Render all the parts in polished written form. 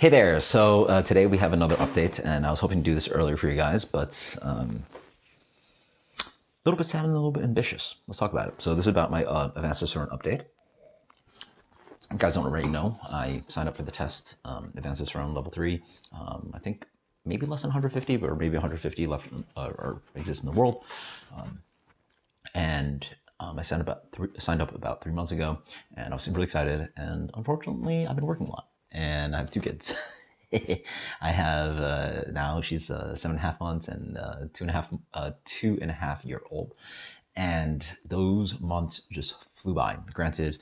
Hey there. So today we have another update, and I was hoping to do this earlier for you guys, but a little bit sad and a little bit ambitious. Let's talk about it. So this is about my advanced Cicerone update. You guys don't already know, I signed up for the test, advanced Cicerone level 3. I think maybe less than 150, or maybe 150 left or exist in the world. I signed up about 3 months ago, and I was super excited. And unfortunately, I've been working a lot, and I have 2 kids. I have now she's 7.5 months and 2.5 year old, and those months just flew by. Granted,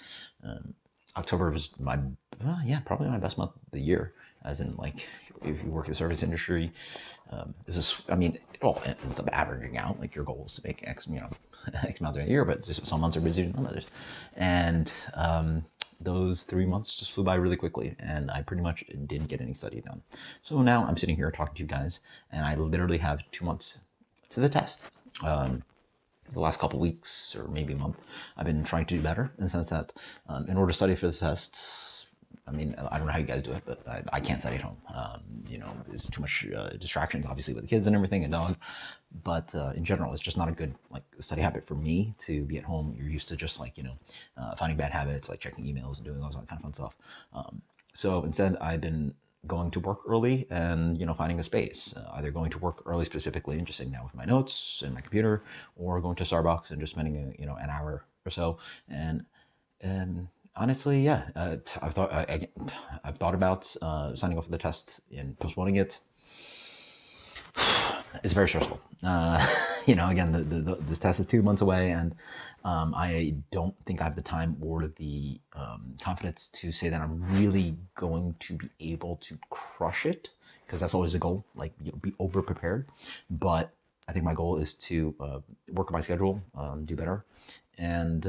October was probably my best month of the year. As in, like, if you work in the service industry, it all ends up averaging out. Like, your goal is to make X, X amount during a year, but just some months are busier than others. And those 3 months just flew by really quickly, and I pretty much didn't get any study done. So now I'm sitting here talking to you guys, and I literally have 2 months to the test. The last couple weeks, or maybe a month, I've been trying to do better in the sense that in order to study for the test, I don't know how you guys do it, but I can't study at home. There's too much distractions, obviously, with the kids and everything, and dog. But in general, it's just not a good study habit for me to be at home. You're used to just finding bad habits, like checking emails and doing all that kind of fun stuff. So instead, I've been going to work early and finding a space, either going to work early specifically and just sitting down with my notes and my computer, or going to Starbucks and just spending an hour or so. And honestly, yeah, I've thought about signing up for the test and postponing it. It's very stressful. Again, the test is 2 months away, and I don't think I have the time or the confidence to say that I'm really going to be able to crush it, because that's always the goal, be over prepared. But I think my goal is to work on my schedule, do better, and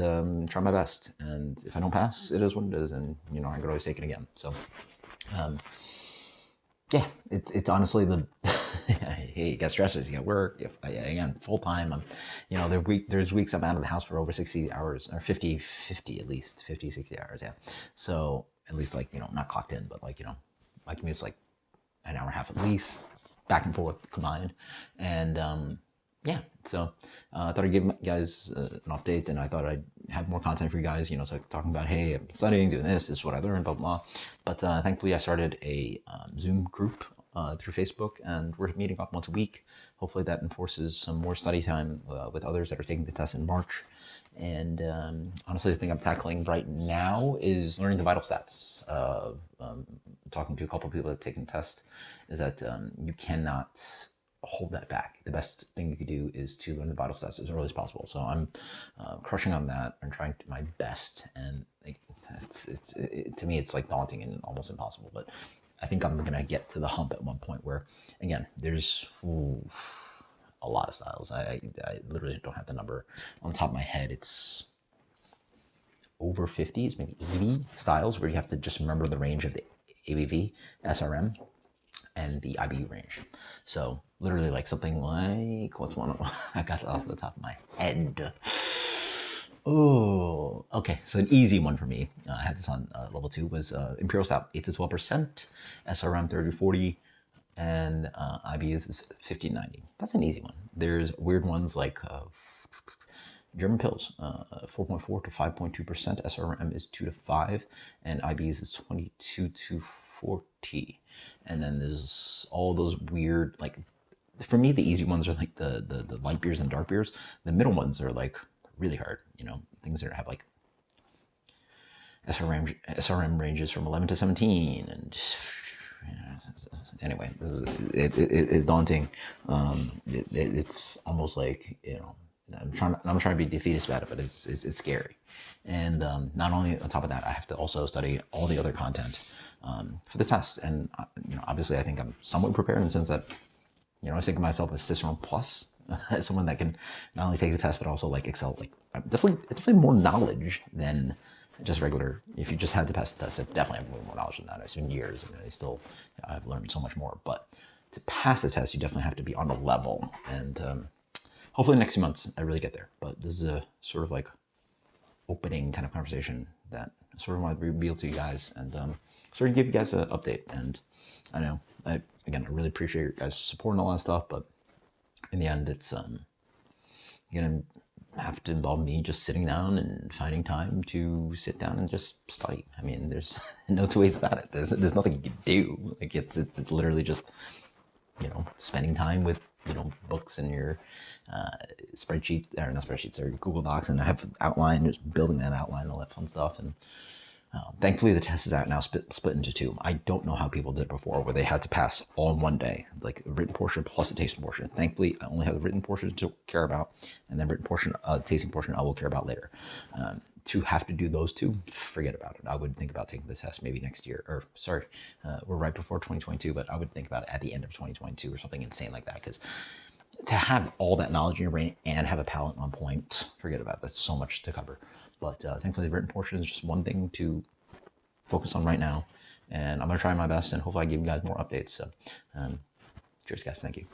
try my best. And if I don't pass, it is what it is, and I could always take it again. So yeah, it's honestly you get stresses, you get work. Again, full time, there's weeks I'm out of the house for over 60 hours, or 50 at least 50, 60 hours. Yeah. So at least not clocked in, but my commute's like an hour and a half at least, back and forth combined. And yeah, so I thought I'd give you guys an update, and I thought I'd have more content for you guys, talking about, hey, I'm studying, doing this is what I learned, blah, blah. But thankfully I started a Zoom group through Facebook, and we're meeting up once a week. Hopefully that enforces some more study time with others that are taking the test in March. And honestly, the thing I'm tackling right now is learning the vital stats. Talking to a couple of people that have taken the test, is that you cannot hold that back. The best thing you could do is to learn the vital stats as early as possible. So I'm crushing on that and trying my best. And to me, it's daunting and almost impossible. But I think I'm gonna get to the hump at one point where, again, there's a lot of styles. I literally don't have the number on the top of my head. It's over 50, it's maybe 80 styles where you have to just remember the range of the ABV, SRM, and the IBU range. So literally something like, what's one I got off the top of my head? Oh, okay. So an easy one for me, I had this on level 2, was Imperial Stout 8 to 12%, SRM 30 to 40, and IBUs is 50 to 90. That's an easy one. There's weird ones like German Pils, 4.4 to 5.2%, SRM is 2 to 5, and IBUs is 22 to 40. And then there's all those weird, for me, the easy ones are the light beers and dark beers. The middle ones are really hard, things that have SRM ranges from 11 to 17, and anyway, it's daunting. It's almost I'm trying to be defeatist about it, but it's scary. And not only on top of that, I have to also study all the other content for the test. And obviously, I think I'm somewhat prepared in the sense that I was thinking of myself as Cicerone plus, as someone that can not only take the test but also excel. Definitely more knowledge than just regular. If you just had to pass the test, I definitely have way more knowledge than that. It's been years, and I've learned so much more. But to pass the test, you definitely have to be on the level. And hopefully, in the next few months, I really get there. But this is a sort of opening kind of conversation that sort of want to reveal to you guys and sort of give you guys an update. And I know, I really appreciate your guys' support and all that stuff, but in the end, it's gonna have to involve me just sitting down and finding time to sit down and just study. I mean, there's no two ways about it. There's nothing you can do. Like it's literally just, spending time with, books and your spreadsheet, or not spreadsheets, or Google Docs, and I have an outline, just building that outline, all that fun stuff. And thankfully the test is out now, split into two. I don't know how people did it before, where they had to pass all in one day, like a written portion plus a tasting portion. Thankfully, I only have the written portion to care about, and then written portion, tasting portion, I will care about later. To have to do those two, forget about it. I would think about taking the test maybe next year, or sorry, we're right before 2022, but I would think about it at the end of 2022 or something insane like that, because to have all that knowledge in your brain and have a palate on point, forget about it. That's so much to cover. But thankfully, the written portion is just one thing to focus on right now, and I'm going to try my best, and hopefully I give you guys more updates. So cheers, guys. Thank you.